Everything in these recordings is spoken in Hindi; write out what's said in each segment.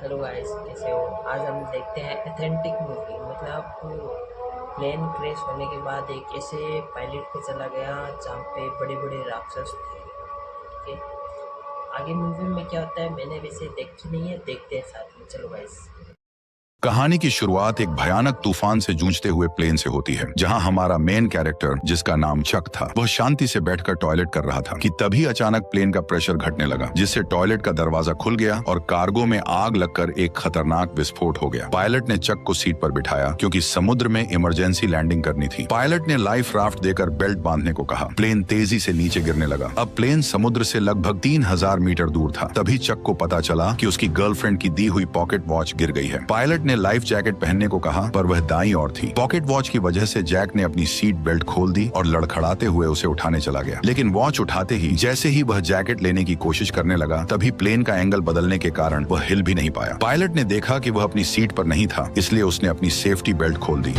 हेलो गाइस, कैसे हो? आज हम देखते हैं एथेंटिक मूवी। मतलब प्लेन क्रैश होने के बाद एक ऐसे पायलट पे चला गया जहाँ पे बड़े बड़े राक्षस थे। ठीक है, आगे मूवी में क्या होता है मैंने वैसे देखी नहीं है, देखते हैं साथ में। चलो गाइस। कहानी की शुरुआत एक भयानक तूफान से जूझते हुए प्लेन से होती है, जहां हमारा मेन कैरेक्टर, जिसका नाम चक था, वह शांति से बैठकर टॉयलेट कर रहा था कि तभी अचानक प्लेन का प्रेशर घटने लगा, जिससे टॉयलेट का दरवाजा खुल गया और कार्गो में आग लगकर एक खतरनाक विस्फोट हो गया। पायलट ने चक को सीट पर बिठाया क्योंकि समुद्र में इमरजेंसी लैंडिंग करनी थी। पायलट ने लाइफ राफ्ट देकर बेल्ट बांधने को कहा। प्लेन तेजी से नीचे गिरने लगा। अब प्लेन समुद्र से लगभग 3000 मीटर दूर था। तभी चक को पता चला कि उसकी गर्लफ्रेंड की दी हुई पॉकेट वॉच गिर गई है। पायलट ने लाइफ जैकेट पहनने को कहा, पर वह दाईं ओर थी। पॉकेट वॉच की वजह से जैक ने अपनी सीट बेल्ट खोल दी और लड़खड़ाते हुए उसे उठाने चला गया। लेकिन वॉच उठाते ही जैसे ही वह जैकेट लेने की कोशिश करने लगा, तभी प्लेन का एंगल बदलने के कारण वह हिल भी नहीं पाया। पायलट ने देखा कि वह अपनी सीट पर नहीं था, इसलिए उसने अपनी सेफ्टी बेल्ट खोल दी।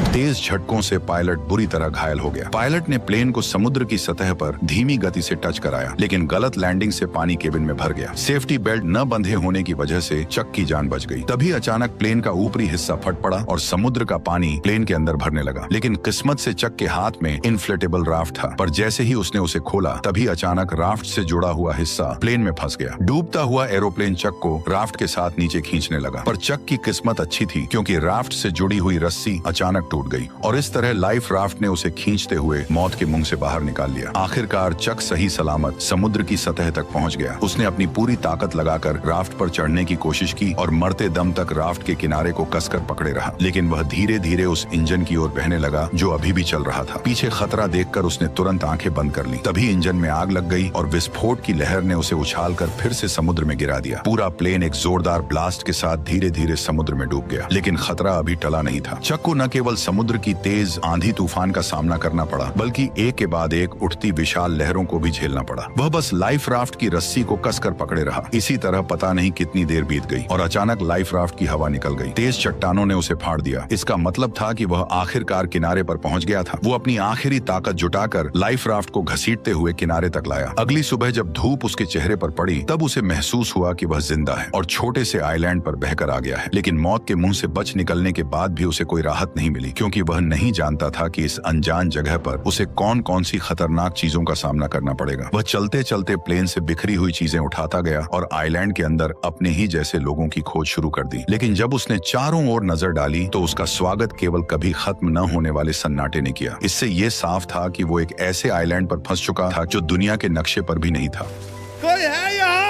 तेज झटकों से पायलट बुरी तरह घायल हो गया। पायलट ने प्लेन को समुद्र की सतह पर धीमी गति से टच कराया, लेकिन गलत लैंडिंग से पानी केबिन में भर गया। सेफ्टी बेल्ट न बंधे होने की वजह से चक की जान बच गई। तभी अचानक प्लेन का ऊपरी हिस्सा फट पड़ा और समुद्र का पानी प्लेन के अंदर भरने लगा। लेकिन किस्मत से चक के हाथ में इन्फ्लेटेबल राफ्ट था, पर जैसे ही उसने उसे खोला, तभी अचानक राफ्ट से जुड़ा हुआ हिस्सा प्लेन में फंस गया। डूबता हुआ एरोप्लेन चक को राफ्ट के साथ नीचे खींचने लगा, पर चक की किस्मत अच्छी थी क्योंकि राफ्ट से जुड़ी हुई रस्सी अचानक टूट गई और इस तरह लाइफ राफ्ट ने उसे खींचते हुए मौत के मुंह से बाहर निकाल लिया। आखिरकार चक सही सलामत समुद्र की सतह तक पहुंच गया। उसने अपनी पूरी ताकत लगाकर राफ्ट पर चढ़ने की कोशिश की और मरते दम तक राफ्ट के किनारे को कसकर पकड़े रहा, लेकिन वह धीरे धीरे उस इंजन की ओर बहने लगा जो अभी भी चल रहा था। पीछे खतरा देखकर उसने तुरंत आंखें बंद कर ली। तभी इंजन में आग लग गई और विस्फोट की लहर ने उसे उछालकर फिर से समुद्र में गिरा दिया। पूरा प्लेन एक जोरदार ब्लास्ट के साथ धीरे धीरे समुद्र में डूब गया, लेकिन खतरा अभी टला नहीं था। चक को न केवल समुद्र की तेज आंधी तूफान का सामना करना पड़ा, बल्कि एक के बाद एक उठती विशाल लहरों को भी झेलना पड़ा। वह बस लाइफ राफ्ट की रस्सी को कसकर पकड़े रहा। इसी तरह पता नहीं कितनी देर बीत गई और अचानक लाइफ राफ्ट की हवा निकल गई। तेज चट्टानों ने उसे फाड़ दिया। इसका मतलब था कि वह आखिरकार किनारे पर पहुंच गया था। वो अपनी आखिरी ताकत जुटाकर लाइफ राफ्ट को घसीटते हुए किनारे तक लाया। अगली सुबह जब धूप उसके चेहरे पर पड़ी, तब उसे महसूस हुआ कि वह जिंदा है और छोटे से आइलैंड पर बहकर आ गया है। लेकिन मौत के मुंह से बच निकलने के बाद भी उसे कोई राहत नहीं मिली, क्योंकि वह नहीं जानता था कि इस अनजान जगह पर उसे कौन कौन सी खतरनाक चीजों का सामना करना पड़ेगा। वह चलते चलते प्लेन से बिखरी हुई चीजें उठाता गया और आइलैंड के अंदर अपने ही जैसे लोगों की खोज शुरू कर दी। लेकिन जब उसने चारों ओर नजर डाली, तो उसका स्वागत केवल कभी खत्म न होने वाले सन्नाटे ने किया। इससे यह साफ था कि वो एक ऐसे आइलैंड पर फंस चुका था जो दुनिया के नक्शे पर भी नहीं था। कोई है यहाँ?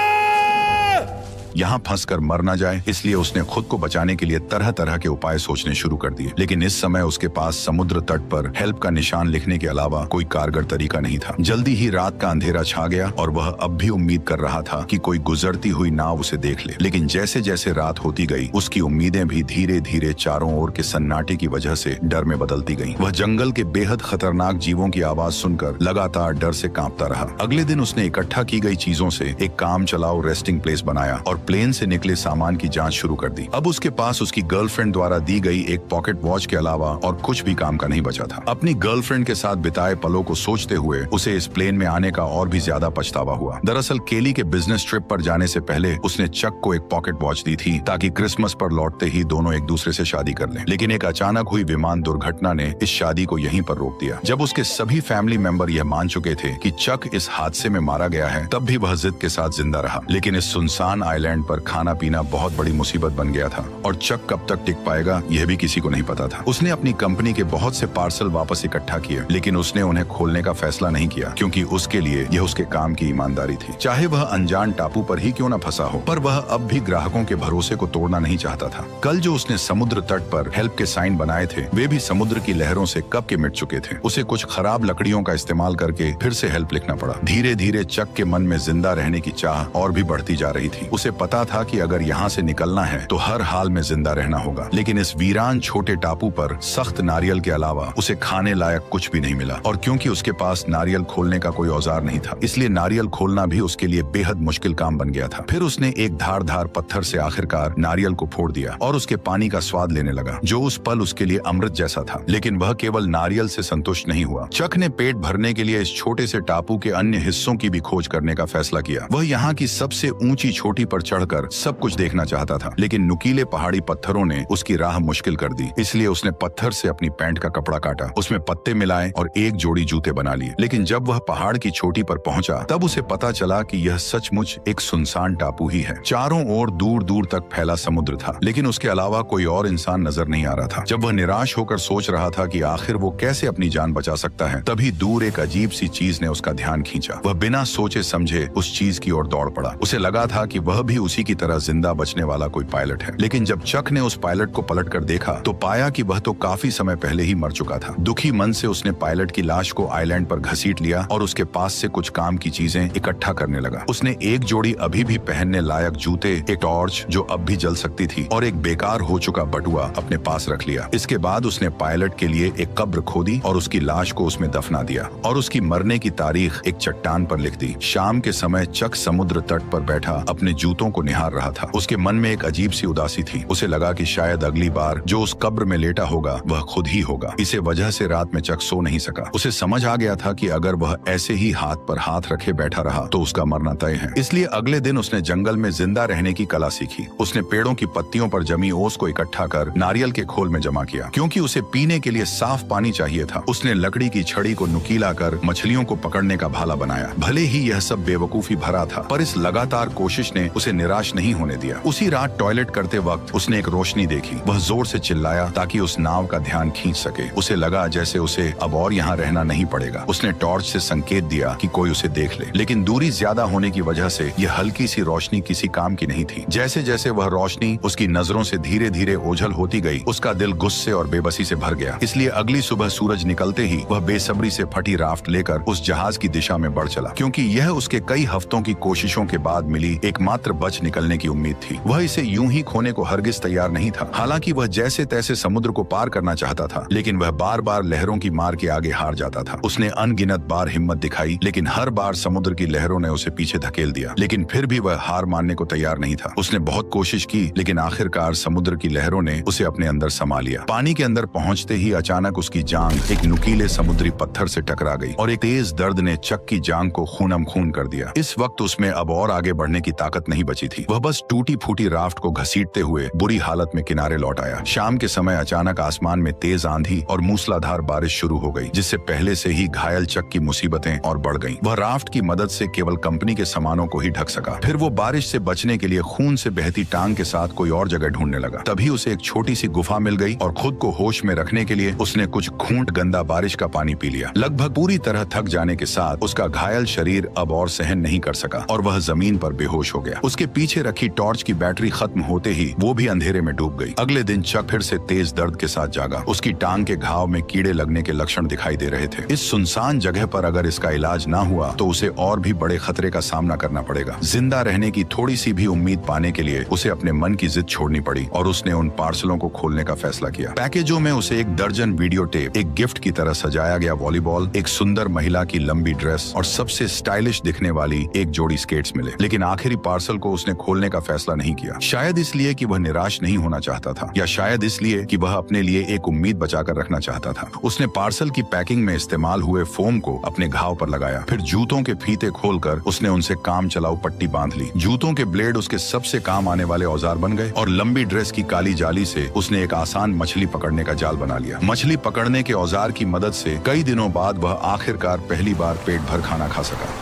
यहाँ फंसकर मर न जाए, इसलिए उसने खुद को बचाने के लिए तरह तरह के उपाय सोचने शुरू कर दिए। लेकिन इस समय उसके पास समुद्र तट पर हेल्प का निशान लिखने के अलावा कोई कारगर तरीका नहीं था। जल्दी ही रात का अंधेरा छा गया और वह अब भी उम्मीद कर रहा था कि कोई गुजरती हुई नाव उसे देख ले। लेकिन जैसे जैसे रात होती गई, उसकी उम्मीदें भी धीरे धीरे चारों ओर के सन्नाटे की वजह से डर में बदलती गईं। वह जंगल के बेहद खतरनाक जीवों की आवाज सुनकर लगातार डर से कांपता रहा। अगले दिन उसने इकट्ठा की गई चीजों से एक काम चलाओ रेस्टिंग प्लेस बनाया और प्लेन से निकले सामान की जांच शुरू कर दी। अब उसके पास उसकी गर्लफ्रेंड द्वारा दी गई एक पॉकेट वॉच के अलावा और कुछ भी काम का नहीं बचा था। अपनी गर्लफ्रेंड के साथ बिताए पलों को सोचते हुए उसे इस प्लेन में आने का और भी ज्यादा पछतावा हुआ। दरअसल केली के बिजनेस ट्रिप पर जाने से पहले उसने चक को एक पॉकेट वॉच दी थी, ताकि क्रिसमस पर लौटते ही दोनों एक दूसरे से शादी कर लें। लेकिन एक अचानक हुई विमान दुर्घटना ने इस शादी को यहीं पर रोक दिया। जब उसके सभी फैमिली मेंबर यह मान चुके थे कि चक इस हादसे में मारा गया है, तब भी वह जिद के साथ जिंदा रहा। लेकिन इस सुनसान आइलैंड पर खाना पीना बहुत बड़ी मुसीबत बन गया था और चक कब तक टिक पाएगा यह भी किसी को नहीं पता था। उसने अपनी कंपनी के बहुत से पार्सल वापस इकट्ठा किए, लेकिन उसने उन्हें खोलने का फैसला नहीं किया, क्योंकि उसके लिए यह उसके काम की ईमानदारी थी। चाहे वह अनजान टापू पर ही क्यों न फंसा हो, पर वह अब भी ग्राहकों के भरोसे को तोड़ना नहीं चाहता था। कल जो उसने समुद्र तट पर हेल्प के साइन बनाए थे, वे भी समुद्र की लहरों से कब के मिट चुके थे। उसे कुछ खराब लकड़ियों का इस्तेमाल करके फिर से हेल्प लिखना पड़ा। धीरे धीरे चक के मन में जिंदा रहने की चाह और भी बढ़ती जा रही थी। उसे पता था कि अगर यहाँ से निकलना है तो हर हाल में जिंदा रहना होगा। लेकिन इस वीरान छोटे टापू पर सख्त नारियल के अलावा उसे खाने लायक कुछ भी नहीं मिला, और क्योंकि उसके पास नारियल खोलने का कोई औजार नहीं था, इसलिए नारियल खोलना भी उसके लिए बेहद मुश्किल काम बन गया था। फिर उसने एक धारदार पत्थर से आखिरकार नारियल को फोड़ दिया और उसके पानी का स्वाद लेने लगा, जो उस पल उसके लिए अमृत जैसा था। लेकिन वह केवल नारियल से संतुष्ट नहीं हुआ। चक ने पेट भरने के लिए इस छोटे से टापू के अन्य हिस्सों की भी खोज करने का फैसला किया। वह यहाँ की सबसे ऊंची चोटी पर चढ़कर सब कुछ देखना चाहता था, लेकिन नुकीले पहाड़ी पत्थरों ने उसकी राह मुश्किल कर दी। इसलिए उसने पत्थर से अपनी पैंट का कपड़ा काटा, उसमें पत्ते मिलाए और एक जोड़ी जूते बना लिए। लेकिन जब वह पहाड़ की चोटी पर पहुंचा तब उसे पता चला कि यह सचमुच एक सुनसान टापू ही है। चारों ओर दूर दूर तक फैला समुद्र था, लेकिन उसके अलावा कोई और इंसान नजर नहीं आ रहा था। जब वह निराश होकर सोच रहा था कि आखिर वो कैसे अपनी जान बचा सकता है, तभी दूर एक अजीब सी चीज ने उसका ध्यान खींचा। वह बिना सोचे समझे उस चीज की ओर दौड़ पड़ा। उसे लगा था कि वह भी उसी की तरह जिंदा बचने वाला कोई पायलट है, लेकिन जब चक ने उस पायलट को पलट कर देखा तो पाया कि वह तो काफी समय पहले ही मर चुका था। दुखी मन से उसने पायलट की लाश को आइलैंड पर घसीट लिया और उसके पास से कुछ काम की चीजें इकट्ठा करने लगा। उसने एक जोड़ी अभी भी पहनने लायक जूते, एक टॉर्च जो अब भी जल सकती थी और एक बेकार हो चुका बटुआ अपने पास रख लिया। इसके बाद उसने पायलट के लिए एक कब्र खोदी और उसकी लाश को उसमें दफना दिया और उसकी मरने की तारीख एक चट्टान पर लिख दी। शाम के समय चक समुद्र तट पर बैठा अपने जूतों को निहार रहा था। उसके मन में एक अजीब सी उदासी थी। उसे लगा कि शायद अगली बार जो उस कब्र में लेटा होगा वह खुद ही होगा। इसे वजह से रात में चक सो नहीं सका। उसे समझ आ गया था कि अगर वह ऐसे ही हाथ पर हाथ रखे बैठा रहा तो उसका मरना तय है। इसलिए अगले दिन उसने जंगल में जिंदा रहने की कला सीखी। उसने पेड़ों की पत्तियों पर जमी ओस को इकट्ठा कर नारियल के खोल में जमा किया, क्योंकि उसे पीने के लिए साफ पानी चाहिए था। उसने लकड़ी की छड़ी को नुकीला कर मछलियों को पकड़ने का भाला बनाया। भले ही यह सब बेवकूफी भरा था, पर इस लगातार कोशिश ने उसे निराश नहीं होने दिया। उसी रात टॉयलेट करते वक्त उसने एक रोशनी देखी। वह जोर से चिल्लाया ताकि उस नाव का ध्यान खींच सके। उसे लगा जैसे उसे अब और यहाँ रहना नहीं पड़ेगा। उसने टॉर्च से संकेत दिया कि कोई उसे देख ले, लेकिन दूरी ज्यादा होने की वजह से यह हल्की सी रोशनी किसी काम की नहीं थी। जैसे जैसे वह रोशनी उसकी नजरों से धीरे धीरे ओझल होती गई, उसका दिल गुस्से और बेबसी से भर गया। इसलिए अगली सुबह सूरज निकलते ही वह बेसब्री से फटी राफ्ट लेकर उस जहाज की दिशा में बढ़ चला, क्योंकि यह उसके कई हफ्तों की कोशिशों के बाद मिली एकमात्र बच निकलने की उम्मीद थी। वह इसे यूं ही खोने को हरगिज तैयार नहीं था। हालांकि वह जैसे तैसे समुद्र को पार करना चाहता था, लेकिन वह बार बार लहरों की मार के आगे हार जाता था। उसने अनगिनत बार हिम्मत दिखाई, लेकिन हर बार समुद्र की लहरों ने उसे पीछे धकेल दिया। लेकिन फिर भी वह हार मानने को तैयार नहीं था। उसने बहुत कोशिश की, लेकिन आखिरकार समुद्र की लहरों ने उसे अपने अंदर समा लिया। पानी के अंदर पहुंचते ही अचानक उसकी जांघ एक नुकीले समुद्री पत्थर से टकरा गई और एक तेज दर्द ने चक की जांघ को खूनम खून कर दिया। इस वक्त उसमें अब और आगे बढ़ने की ताकत नहीं बची थी। वह बस टूटी फूटी राफ्ट को घसीटते हुए बुरी हालत में किनारे लौट आया। शाम के समय अचानक आसमान में तेज आंधी और मूसलाधार बारिश शुरू हो गई, जिससे पहले से ही घायल चक की मुसीबतें और बढ़ गईं। वह राफ्ट की मदद से केवल कंपनी के सामानों को ही ढक सका। फिर वो बारिश से बचने के लिए खून से बहती टांग के साथ कोई और जगह ढूंढने लगा। तभी उसे एक छोटी सी गुफा मिल गई और खुद को होश में रखने के लिए उसने कुछ घूंट गंदा बारिश का पानी पी लिया। लगभग पूरी तरह थक जाने के साथ उसका घायल शरीर अब और सहन नहीं कर सका और वह जमीन पर बेहोश हो गया। उसके पीछे रखी टॉर्च की बैटरी खत्म होते ही वो भी अंधेरे में डूब गई। अगले दिन चक फिर से तेज दर्द के साथ जागा। उसकी टांग के घाव में कीड़े लगने के लक्षण दिखाई दे रहे थे। इस सुनसान जगह पर अगर इसका इलाज ना हुआ तो उसे और भी बड़े खतरे का सामना करना पड़ेगा। जिंदा रहने की थोड़ी सी भी उम्मीद पाने के लिए उसे अपने मन की जिद छोड़नी पड़ी और उसने उन पार्सलों को खोलने का फैसला किया। पैकेजों में उसे एक दर्जन वीडियो टेप, एक गिफ्ट की तरह सजाया गया वॉलीबॉल, एक सुंदर महिला की लंबी ड्रेस और सबसे स्टाइलिश दिखने वाली एक जोड़ी स्केट्स मिले। लेकिन आखिरी पार्सल को उसने खोलने का फैसला नहीं किया। शायद इसलिए कि वह निराश नहीं होना चाहता था, या शायद इसलिए कि वह अपने लिए एक उम्मीद बचाकर रखना चाहता था। उसने पार्सल की पैकिंग में इस्तेमाल हुए फोम को अपने घाव पर लगाया। फिर जूतों के फीते खोलकर उसने उनसे काम चलाऊ पट्टी बांध ली। जूतों के ब्लेड उसके सबसे काम आने वाले औजार बन गए और लंबी ड्रेस की काली जाली से उसने एक आसान मछली पकड़ने का जाल बना लिया। मछली पकड़ने के औजार की मदद से कई दिनों बाद वह आखिरकार पहली बार पेट भर खाना खा सका।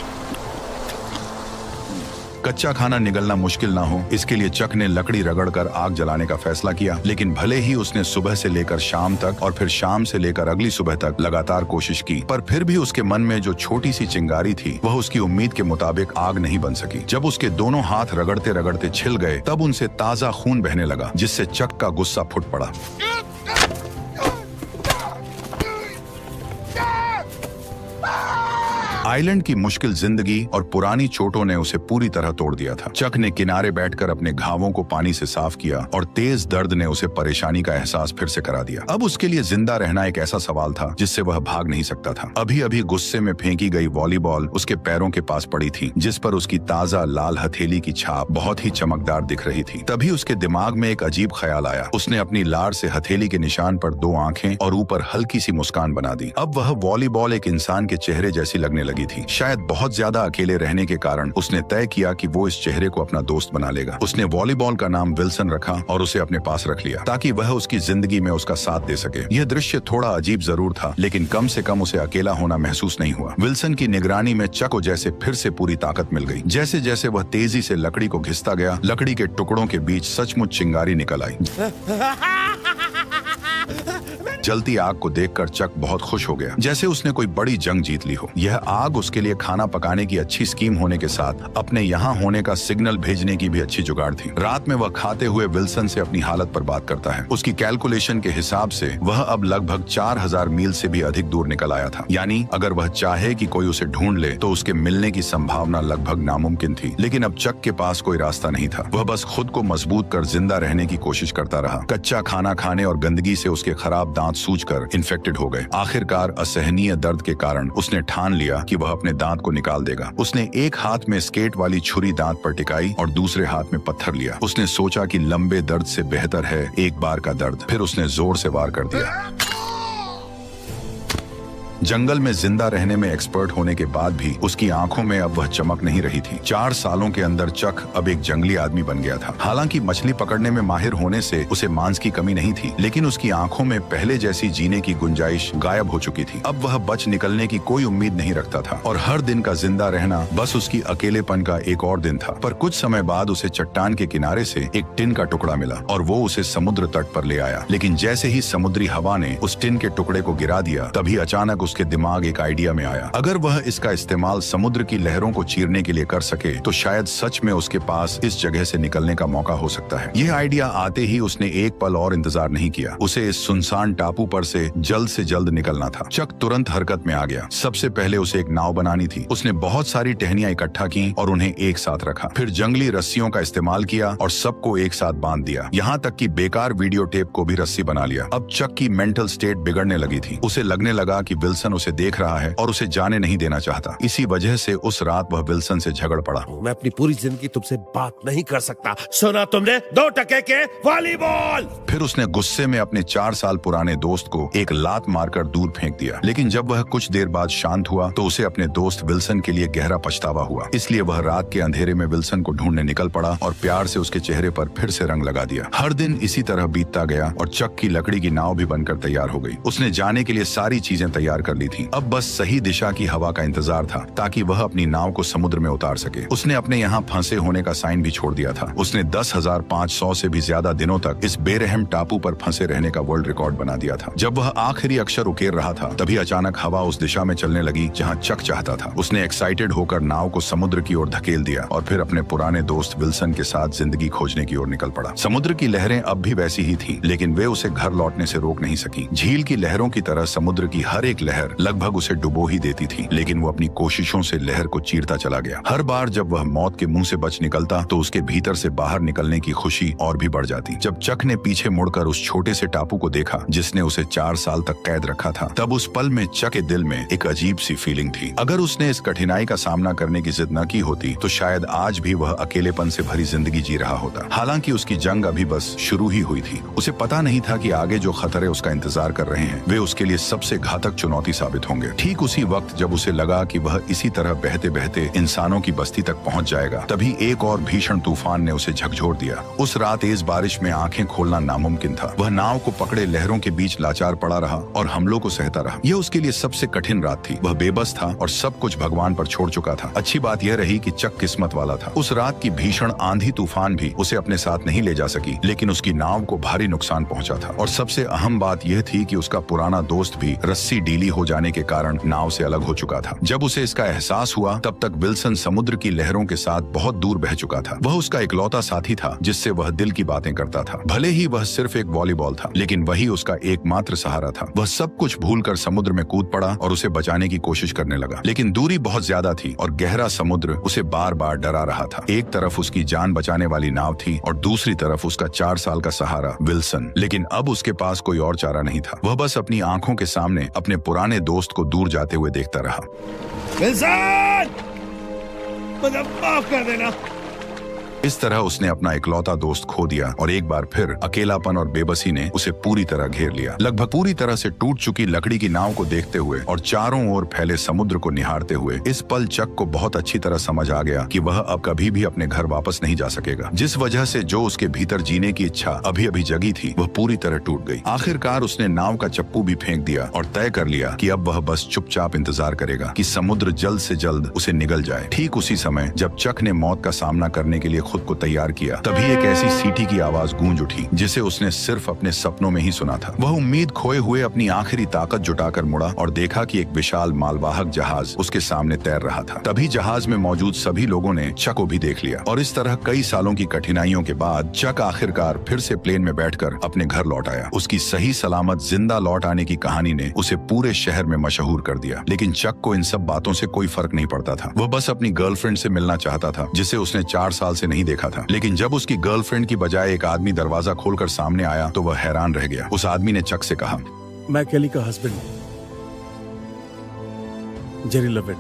कच्चा खाना निगलना मुश्किल ना हो, इसके लिए चक ने लकड़ी रगड़कर आग जलाने का फैसला किया। लेकिन भले ही उसने सुबह से लेकर शाम तक और फिर शाम से लेकर अगली सुबह तक लगातार कोशिश की, पर फिर भी उसके मन में जो छोटी सी चिंगारी थी वह उसकी उम्मीद के मुताबिक आग नहीं बन सकी। जब उसके दोनों हाथ रगड़ते रगड़ते छिल गए तब उनसे ताजा खून बहने लगा, जिससे चक का गुस्सा फुट पड़ा। आइलैंड की मुश्किल जिंदगी और पुरानी चोटों ने उसे पूरी तरह तोड़ दिया था। चक ने किनारे बैठकर अपने घावों को पानी से साफ किया और तेज दर्द ने उसे परेशानी का एहसास फिर से करा दिया। अब उसके लिए जिंदा रहना एक ऐसा सवाल था जिससे वह भाग नहीं सकता था। अभी अभी गुस्से में फेंकी गई वॉलीबॉल उसके पैरों के पास पड़ी थी, जिस पर उसकी ताजा लाल हथेली की छाप बहुत ही चमकदार दिख रही थी। तभी उसके दिमाग में एक अजीब ख्याल आया। उसने अपनी लार से हथेली के निशान पर 2 आंखें और ऊपर हल्की सी मुस्कान बना दी। अब वह वॉलीबॉल एक इंसान के चेहरे जैसी लगने लगी लगी थी। शायद बहुत ज्यादा अकेले रहने के कारण उसने तय किया कि वो इस चेहरे को अपना दोस्त बना लेगा। उसने वॉलीबॉल का नाम विल्सन रखा और उसे अपने पास रख लिया ताकि वह उसकी जिंदगी में उसका साथ दे सके। यह दृश्य थोड़ा अजीब जरूर था, लेकिन कम से कम उसे अकेला होना महसूस नहीं हुआ। विल्सन की निगरानी में चक को जैसे फिर से पूरी ताकत मिल गई। जैसे जैसे वह तेजी से लकड़ी को घिसता गया, लकड़ी के टुकड़ों के बीच सचमुच चिंगारी निकल आई। जलती आग को देखकर चक बहुत खुश हो गया, जैसे उसने कोई बड़ी जंग जीत ली हो। यह आग उसके लिए खाना पकाने की अच्छी स्कीम होने के साथ अपने यहाँ होने का सिग्नल भेजने की भी अच्छी जुगाड़ थी। रात में वह खाते हुए विल्सन से अपनी हालत पर बात करता है। उसकी कैलकुलेशन के हिसाब से वह अब लगभग 4000 मील से भी अधिक दूर निकल आया था। यानी अगर वह चाहे कि कोई उसे ढूंढ ले तो उसके मिलने की संभावना लगभग नामुमकिन थी। लेकिन अब चक के पास कोई रास्ता नहीं था। वह बस खुद को मजबूत कर जिंदा रहने की कोशिश करता रहा। कच्चा खाना खाने और गंदगी से उसके खराब दांत सूजकर इन्फेक्टेड हो गए। आखिरकार असहनीय दर्द के कारण उसने ठान लिया कि वह अपने दांत को निकाल देगा। उसने एक हाथ में स्केट वाली छुरी दांत पर टिकाई और दूसरे हाथ में पत्थर लिया। उसने सोचा कि लंबे दर्द से बेहतर है एक बार का दर्द। फिर उसने जोर से वार कर दिया। जंगल में जिंदा रहने में एक्सपर्ट होने के बाद भी उसकी आंखों में अब वह चमक नहीं रही थी। 4 सालों के अंदर चक अब एक जंगली आदमी बन गया था। हालांकि मछली पकड़ने में माहिर होने से उसे मांस की कमी नहीं थी, लेकिन उसकी आंखों में पहले जैसी जीने की गुंजाइश गायब हो चुकी थी। अब वह बच निकलने की कोई उम्मीद नहीं रखता था और हर दिन का जिंदा रहना बस उसकी अकेलेपन का एक और दिन था। पर कुछ समय बाद उसे चट्टान के किनारे से एक टिन का टुकड़ा मिला और वो उसे समुद्र तट पर ले आया। लेकिन जैसे ही समुद्री हवा ने उस टिन के टुकड़े को गिरा दिया, तभी अचानक उसके दिमाग एक आइडिया में आया। अगर वह इसका इस्तेमाल समुद्र की लहरों को चीरने के लिए कर सके तो शायद सच में उसके पास इस जगह से निकलने का मौका हो सकता है। यह आइडिया आते ही उसने एक पल और इंतजार नहीं किया। उसे इस सुनसान टापू पर से जल्द निकलना था। चक तुरंत हरकत में आ गया। सबसे पहले उसे एक नाव बनानी थी। उसने बहुत सारी टहनियां इकट्ठा की और उन्हें एक साथ रखा। फिर जंगली रस्सियों का इस्तेमाल किया और सबको एक साथ बांध दिया। यहाँ तक कि बेकार वीडियो टेप को भी रस्सी बना लिया। अब चक की मेंटल स्टेट बिगड़ने लगी थी। उसे लगने लगा कि विल्सन उसे देख रहा है और उसे जाने नहीं देना चाहता। इसी वजह से उस रात वह विल्सन से झगड़ पड़ा। मैं अपनी पूरी जिंदगी तुमसे बात नहीं कर सकता। सुना तुमने? 2 टके के वॉलीबॉल। फिर उसने गुस्से में अपने 4 साल पुराने दोस्त को एक लात मारकर दूर फेंक दिया। लेकिन जब वह कुछ देर बाद शांत हुआ तो उसे अपने दोस्त विल्सन के लिए गहरा पछतावा हुआ। इसलिए वह रात के अंधेरे में विल्सन को ढूंढने निकल पड़ा और प्यार से उसके चेहरे पर फिर से रंग लगा दिया। हर दिन इसी तरह बीतता गया और चक की लकड़ी की नाव भी बनकर तैयार हो गई। उसने जाने के लिए सारी चीजें तैयार कर ली थी। अब बस सही दिशा की हवा का इंतजार था ताकि वह अपनी नाव को समुद्र में उतार सके। उसने अपने यहाँ फंसे होने का साइन भी छोड़ दिया था। उसने 10,500 से भी ज्यादा दिनों तक इस बेरहम टापू पर फंसे रहने का वर्ल्ड रिकॉर्ड बना दिया था। जब वह आखिरी अक्षर उकेर रहा था तभी अचानक हवा उस दिशा में चलने लगी जहाँ चक चाहता था। उसने एक्साइटेड होकर नाव को समुद्र की ओर धकेल दिया और फिर अपने पुराने दोस्त विल्सन के साथ जिंदगी खोजने की ओर निकल पड़ा। समुद्र की लहरें अब भी वैसी ही थी, लेकिन वे उसे घर लौटने से रोक नहीं सकी। झील की लहरों की तरह समुद्र की हर एक लहर लगभग उसे डुबो ही देती थी, लेकिन वो अपनी कोशिशों से लहर को चीरता चला गया। हर बार जब वह मौत के मुंह से बच निकलता तो उसके भीतर से बाहर निकलने की खुशी और भी बढ़ जाती। जब चक ने पीछे मुड़कर उस छोटे से टापू को देखा जिसने उसे 4 साल तक कैद रखा था, तब उस पल में चक के दिल में एक अजीब सी फीलिंग थी। अगर उसने इस कठिनाई का सामना करने की जिद न की होती तो शायद आज भी वह अकेलेपन से भरी जिंदगी जी रहा होता। हालांकि उसकी जंग अभी बस शुरू ही हुई थी। उसे पता नहीं था कि आगे जो खतरे उसका इंतजार कर रहे हैं वे उसके लिए सबसे घातक चुनौती साबित होंगे। ठीक उसी वक्त जब उसे लगा कि वह इसी तरह बहते बहते इंसानों की बस्ती तक पहुंच जाएगा, तभी एक और भीषण तूफान ने उसे झकझोर दिया। उस रात तेज बारिश में आंखें खोलना नामुमकिन था। वह नाव को पकड़े लहरों के बीच लाचार पड़ा रहा और हमलों को सहता रहा। यह उसके लिए सबसे कठिन रात थी। वह बेबस था और सब कुछ भगवान पर छोड़ चुका था। अच्छी बात यह रही कि चक किस्मत वाला था। उस रात की भीषण आंधी तूफान भी उसे अपने साथ नहीं ले जा सकी, लेकिन उसकी नाव को भारी नुकसान पहुंचा था। और सबसे अहम बात यह थी कि उसका पुराना दोस्त भी रस्सी ढीली हो जाने के कारण नाव से अलग हो चुका था। जब उसे इसका एहसास हुआ तब तक विल्सन समुद्र की लहरों के साथ बहुत दूर बह चुका था। वह उसका इकलौता साथी था जिससे वह दिल की बातें करता था। भले ही वह सिर्फ एक वॉलीबॉल था, लेकिन वही उसका एकमात्र सहारा था। वह सब कुछ भूलकर समुद्र में कूद पड़ा और उसे बचाने की कोशिश करने लगा, लेकिन दूरी बहुत ज्यादा थी और गहरा समुद्र उसे बार बार डरा रहा था। एक तरफ उसकी जान बचाने वाली नाव थी और दूसरी तरफ उसका 4 साल का सहारा विल्सन। लेकिन अब उसके पास कोई और चारा नहीं था। वह बस अपनी आंखों के सामने अपने पुराने दोस्त को दूर जाते हुए देखता रहा। विल्सन, मुझे माफ कर देना। इस तरह उसने अपना इकलौता दोस्त खो दिया और एक बार फिर अकेलापन और बेबसी ने उसे पूरी तरह घेर लिया। लगभग पूरी तरह से टूट चुकी लकड़ी की नाव को देखते हुए और चारों ओर फैले समुद्र को निहारते हुए इस पल चक को बहुत अच्छी तरह समझ आ गया कि वह अब कभी भी अपने घर वापस नहीं जा सकेगा। जिस वजह से जो उसके भीतर जीने की इच्छा अभी अभी जगी थी वह पूरी तरह टूट गई। आखिरकार उसने नाव का चप्पू भी फेंक दिया और तय कर लिया कि अब वह बस चुपचाप इंतजार करेगा कि समुद्र जल्द से जल्द उसे निगल जाए। ठीक उसी समय जब चक ने मौत का सामना करने के लिए खुद को तैयार किया तभी एक ऐसी सीटी की आवाज गूंज उठी जिसे उसने सिर्फ अपने सपनों में ही सुना था। वह उम्मीद खोए हुए अपनी आखिरी ताकत जुटाकर मुड़ा और देखा कि एक विशाल मालवाहक जहाज उसके सामने तैर रहा था। तभी जहाज में मौजूद सभी लोगों ने चक को भी देख लिया और इस तरह कई सालों की कठिनाइयों के बाद चक आखिरकार फिर से प्लेन में बैठकर अपने घर लौट आया। उसकी सही सलामत जिंदा लौट आने की कहानी ने उसे पूरे शहर में मशहूर कर दिया। लेकिन चक को इन सब बातों से कोई फर्क नहीं पड़ता था। वह बस अपनी गर्लफ्रेंड से मिलना चाहता था जिसे उसने 4 साल से नहीं देखा था। लेकिन जब उसकी गर्लफ्रेंड की बजाय एक आदमी दरवाजा खोलकर सामने आया तो वह हैरान रह गया। उस आदमी ने चक से कहा, मैं केली का हस्बैंड हूं, जेरी लवेट।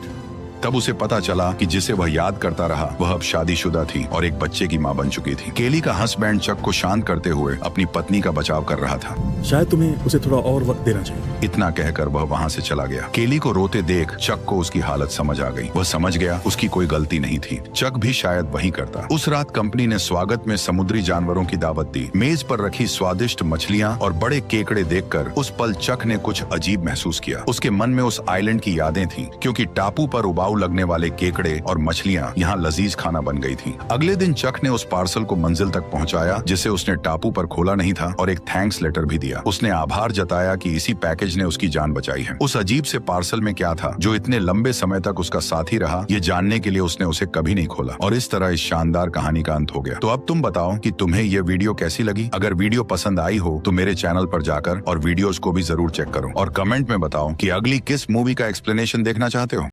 तब उसे पता चला कि जिसे वह याद करता रहा वह अब शादीशुदा थी और एक बच्चे की मां बन चुकी थी। केली का हस्बैंड चक को शांत करते हुए अपनी पत्नी का बचाव कर रहा था। शायद तुम्हें उसे थोड़ा और वक्त देना चाहिए। इतना कहकर वह वहां से चला गया। केली को रोते देख चक को उसकी हालत समझ आ गई। वह समझ गया उसकी कोई गलती नहीं थी। चक भी शायद वही करता। उस रात कंपनी ने स्वागत में समुद्री जानवरों की दावत दी। मेज पर रखी स्वादिष्ट मछलियां और बड़े केकड़े देखकर उस पल चक ने कुछ अजीब महसूस किया। उसके मन में उस आइलैंड की यादें थी क्योंकि टापू पर उबाऊ लगने वाले केकड़े और मछलियां यहाँ लजीज खाना बन गई थी। अगले दिन चक ने उस पार्सल को मंजिल तक पहुंचाया जिसे उसने टापू पर खोला नहीं था और एक थैंक्स लेटर भी दिया। उसने आभार जताया कि इसी पैकेज ने उसकी जान बचाई है। उस अजीब से पार्सल में क्या था जो इतने लंबे समय तक उसका साथी रहा, ये जानने के लिए उसने उसे कभी नहीं खोला। और इस तरह इस शानदार कहानी का अंत हो गया। तो अब तुम बताओ कि तुम्हें ये वीडियो कैसी लगी। अगर वीडियो पसंद आई हो तो मेरे चैनल पर जाकर और वीडियोस को भी जरूर चेक करो और कमेंट में बताओ कि अगली किस मूवी का एक्सप्लेनेशन देखना चाहते हो।